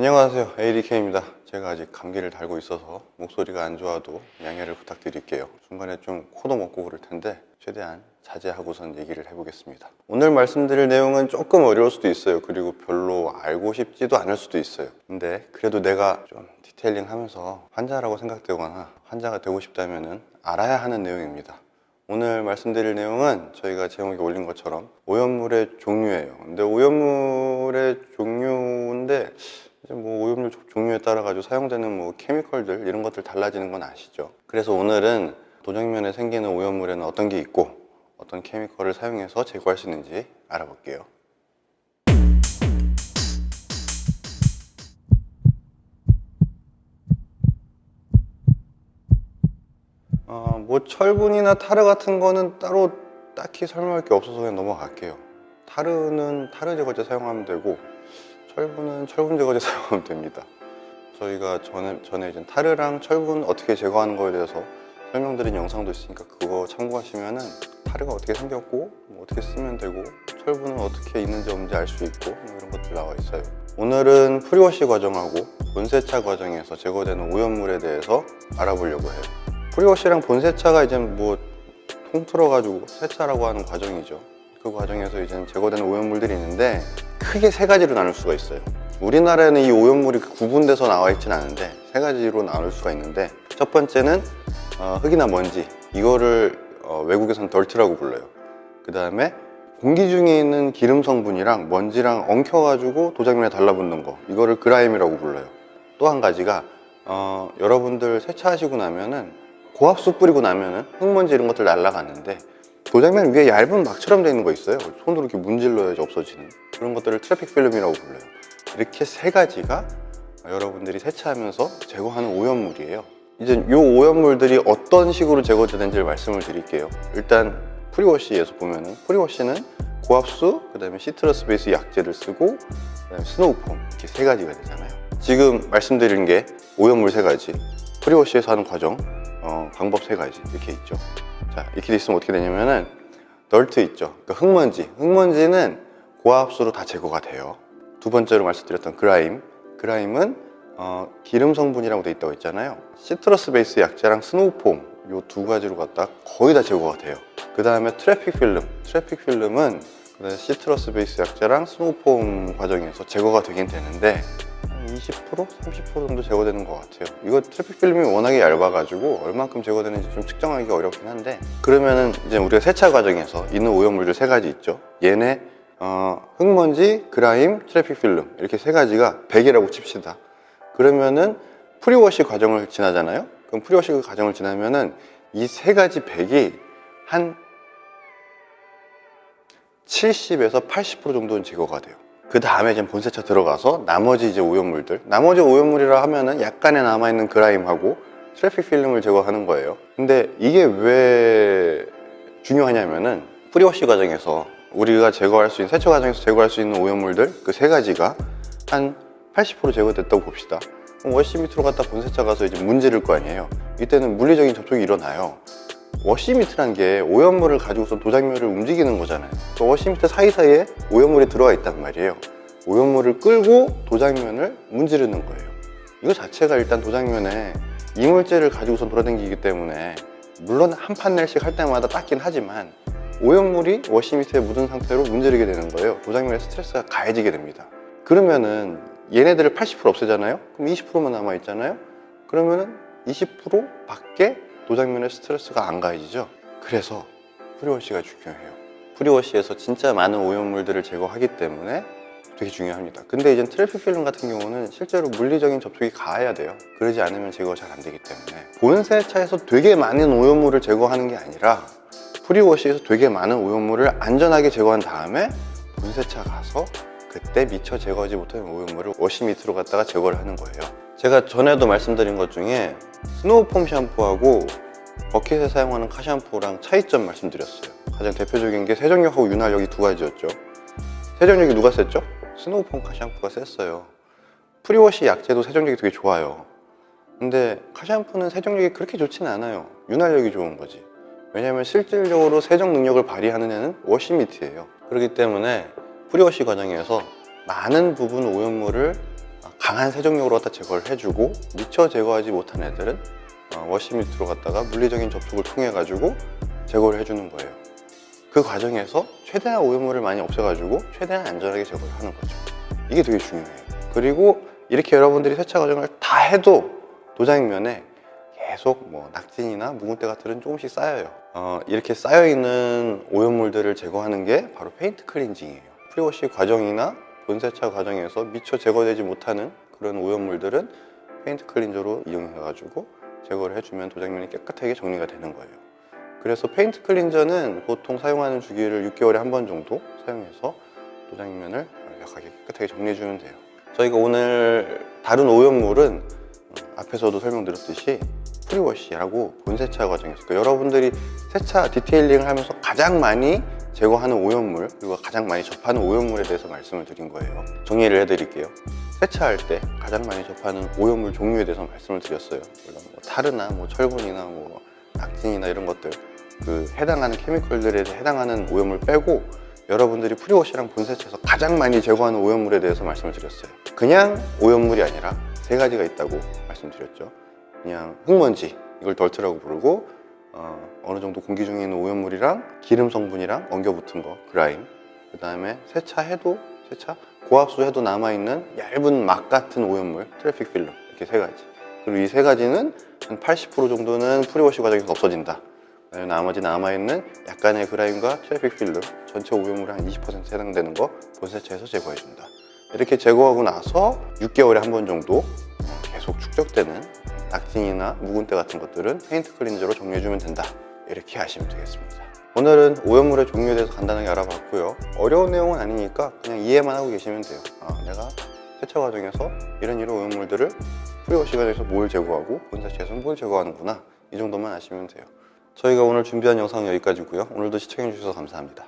안녕하세요, ADK입니다. 제가 아직 감기를 달고 있어서 목소리가 안 좋아도 양해를 부탁드릴게요. 중간에 좀 코도 먹고 그럴 텐데 최대한 자제하고선 얘기를 해보겠습니다. 오늘 말씀드릴 내용은 조금 어려울 수도 있어요. 그리고 별로 알고 싶지도 않을 수도 있어요. 근데 그래도 내가 좀 디테일링 하면서 환자라고 생각되거나 환자가 되고 싶다면 알아야 하는 내용입니다. 오늘 말씀드릴 내용은 저희가 제목에 올린 것처럼 오염물의 종류예요. 근데 오염물의 종류인데 이제 뭐 오염물 종류에 따라 가지고 사용되는 뭐 케미컬들 이런 것들 달라지는 건 아시죠? 그래서 오늘은 도장면에 생기는 오염물에는 어떤 게 있고 어떤 케미컬을 사용해서 제거할 수 있는지 알아볼게요. 뭐 철분이나 타르 같은 거는 따로 딱히 설명할 게 없어서 그냥 넘어갈게요. 타르는 타르 제거제 사용하면 되고 철분은 철분 제거제 사용하면 됩니다. 저희가 전에 이제 타르랑 철분 어떻게 제거하는 거에 대해서 설명드린 영상도 있으니까 그거 참고하시면은 타르가 어떻게 생겼고 뭐 어떻게 쓰면 되고 철분은 어떻게 있는지 없는지 알 수 있고 뭐 이런 것들 나와 있어요. 오늘은 프리워시 과정하고 본세차 과정에서 제거되는 오염물에 대해서 알아보려고 해요. 프리워시랑 본세차가 이제 뭐 통틀어 가지고 세차라고 하는 과정이죠. 그 과정에서 이제 제거되는 오염물들이 있는데 크게 세 가지로 나눌 수가 있어요. 우리나라에는 이 오염물이 구분돼서 나와 있지는 않은데 세 가지로 나눌 수가 있는데 첫 번째는 흙이나 먼지, 이거를 외국에서는 덜트라고 불러요. 그 다음에 공기 중에 있는 기름 성분이랑 먼지랑 엉켜가지고 도장면에 달라붙는 거, 이거를 그라임이라고 불러요. 또 한 가지가 여러분들 세차하시고 나면은 고압수 뿌리고 나면은 흙먼지 이런 것들 날아가는데 도장면 위에 얇은 막처럼 되어 있는 거 있어요. 손으로 이렇게 문질러야지 없어지는 그런 것들을 트래픽 필름이라고 불러요. 이렇게 세 가지가 여러분들이 세차하면서 제거하는 오염물이에요. 이제 이 오염물들이 어떤 식으로 제거되는지를 말씀을 드릴게요. 일단 프리워시에서 보면은 프리워시는 고압수, 그 다음에 시트러스 베이스 약재를 쓰고 그 다음에 스노우폼, 이렇게 세 가지가 되잖아요. 지금 말씀드린 게 오염물 세 가지, 프리워시에서 하는 과정, 방법 세 가지 이렇게 있죠. 자, 이렇게 돼 있으면 어떻게 되냐면은 덜트 있죠. 그러니까 흙먼지는 고압수로 다 제거가 돼요. 두 번째로 말씀드렸던 그라임은 기름 성분이라고 돼 있다고 했잖아요. 시트러스 베이스 약재랑 스노우폼, 요 두 가지로 갖다 거의 다 제거가 돼요. 그 다음에 트래픽 필름은 시트러스 베이스 약재랑 스노우폼 과정에서 제거가 되긴 되는데 20%? 30% 정도 제거되는 것 같아요. 이거 트래픽 필름이 워낙에 얇아가지고 얼만큼 제거되는지 좀 측정하기 어렵긴 한데, 그러면은 이제 우리가 세차 과정에서 있는 오염물들 세 가지 있죠. 얘네 흙먼지, 그라임, 트래픽 필름, 이렇게 세 가지가 100이라고 칩시다. 그러면은 프리워시 과정을 지나잖아요. 그럼 프리워시 과정을 지나면은 이 세 가지 100이 한 70에서 80% 정도는 제거가 돼요. 그 다음에 이제 본세차 들어가서 나머지 이제 오염물이라 하면은 약간의 남아있는 그라임하고 트래픽 필름을 제거하는 거예요. 근데 이게 왜 중요하냐면은 프리워시 과정에서 우리가 제거할 수 있는, 세차 과정에서 제거할 수 있는 오염물들 그 세 가지가 한 80% 제거됐다고 봅시다. 그럼 워시 밑으로 갔다 본세차 가서 이제 문지를 거 아니에요. 이때는 물리적인 접촉이 일어나요. 워시 미트란 게 오염물을 가지고서 도장면을 움직이는 거잖아요. 그 워시 미트 사이사이에 오염물이 들어가 있단 말이에요. 오염물을 끌고 도장면을 문지르는 거예요. 이거 자체가 일단 도장면에 이물질을 가지고서 돌아다니기 때문에 물론 한 판넬씩 할 때마다 닦긴 하지만 오염물이 워시 미트에 묻은 상태로 문지르게 되는 거예요. 도장면에 스트레스가 가해지게 됩니다. 그러면은 얘네들을 80% 없애잖아요. 그럼 20%만 남아있잖아요. 그러면은 20% 밖에 도장면에 스트레스가 안 가해지죠. 그래서 프리워시가 중요해요. 프리워시에서 진짜 많은 오염물들을 제거하기 때문에 되게 중요합니다. 근데 이제 트래픽 필름 같은 경우는 실제로 물리적인 접촉이 가해야 돼요. 그러지 않으면 제거가 잘 안 되기 때문에 본세차에서 되게 많은 오염물을 제거하는 게 아니라 프리워시에서 되게 많은 오염물을 안전하게 제거한 다음에 본세차 가서 그때 미처 제거하지 못한 오염물을 워시 밑으로 갖다가 제거를 하는 거예요. 제가 전에도 말씀드린 것 중에 스노우폼 샴푸하고 버킷에 사용하는 카샴푸랑 차이점 말씀드렸어요. 가장 대표적인 게 세정력하고 윤활력이 두 가지였죠. 세정력이 누가 셌죠? 스노우폼 카샴푸가 셌어요. 프리워시 약재도 세정력이 되게 좋아요. 근데 카샴푸는 세정력이 그렇게 좋지는 않아요. 윤활력이 좋은 거지. 왜냐면 실질적으로 세정 능력을 발휘하는 애는 워시 미트예요. 그렇기 때문에 프리워시 과정에서 많은 부분 오염물을 강한 세정력으로 갖다 제거를 해주고, 미처 제거하지 못한 애들은 워시 미트로 갖다가 물리적인 접촉을 통해 가지고 제거를 해주는 거예요. 그 과정에서 최대한 오염물을 많이 없애가지고 최대한 안전하게 제거를 하는 거죠. 이게 되게 중요해요. 그리고 이렇게 여러분들이 세차 과정을 다 해도 도장면에 계속 뭐 낙진이나 묵은 때 같은 건 조금씩 쌓여요. 이렇게 쌓여있는 오염물들을 제거하는 게 바로 페인트 클렌징이에요. 프리워시 과정이나 본세차 과정에서 미처 제거되지 못하는 그런 오염물들은 페인트 클렌저로 이용해가지고 제거를 해주면 도장면이 깨끗하게 정리가 되는 거예요. 그래서 페인트 클렌저는 보통 사용하는 주기를 6개월에 한 번 정도 사용해서 도장면을 완벽하게 깨끗하게 정리해주면 돼요. 저희가 오늘 다룬 오염물은 앞에서도 설명드렸듯이 프리워시라고 본세차 과정에서, 그러니까 여러분들이 세차 디테일링을 하면서 가장 많이 제거하는 오염물, 그리고 가장 많이 접하는 오염물에 대해서 말씀을 드린 거예요. 정리를 해드릴게요. 세차할 때 가장 많이 접하는 오염물 종류에 대해서 말씀을 드렸어요. 물론 뭐 타르나 뭐 철분이나 뭐 낙진이나 이런 것들, 그 해당하는 케미컬들에 해당하는 오염물 빼고 여러분들이 프리워시랑 본세차에서 가장 많이 제거하는 오염물에 대해서 말씀을 드렸어요. 그냥 오염물이 아니라 세 가지가 있다고 말씀드렸죠. 그냥 흙먼지, 이걸 덜트라고 부르고, 어느 정도 공기 중에 있는 오염물이랑 기름 성분이랑 엉겨 붙은 거, 그라임, 그 다음에 세차해도 고압수해도 남아있는 얇은 막 같은 오염물, 트래픽 필름, 이렇게 세 가지. 그리고 이 세 가지는 한 80% 정도는 프리워시 과정에서 없어진다. 나머지 남아있는 약간의 그라임과 트래픽 필름, 전체 오염물의 한 20% 해당되는 거 본세차에서 제거해준다. 이렇게 제거하고 나서 6개월에 한 번 정도 계속 축적되는 낙진이나 묵은 때 같은 것들은 페인트 클렌저로 정리해주면 된다. 이렇게 아시면 되겠습니다. 오늘은 오염물의 종류에 대해서 간단하게 알아봤고요. 어려운 내용은 아니니까 그냥 이해만 하고 계시면 돼요. 내가 세차 과정에서 이런 오염물들을 프리워시 과정에서 뭘 제거하고 본세차에서는 뭘 제거하는구나, 이 정도만 아시면 돼요. 저희가 오늘 준비한 영상은 여기까지고요. 오늘도 시청해주셔서 감사합니다.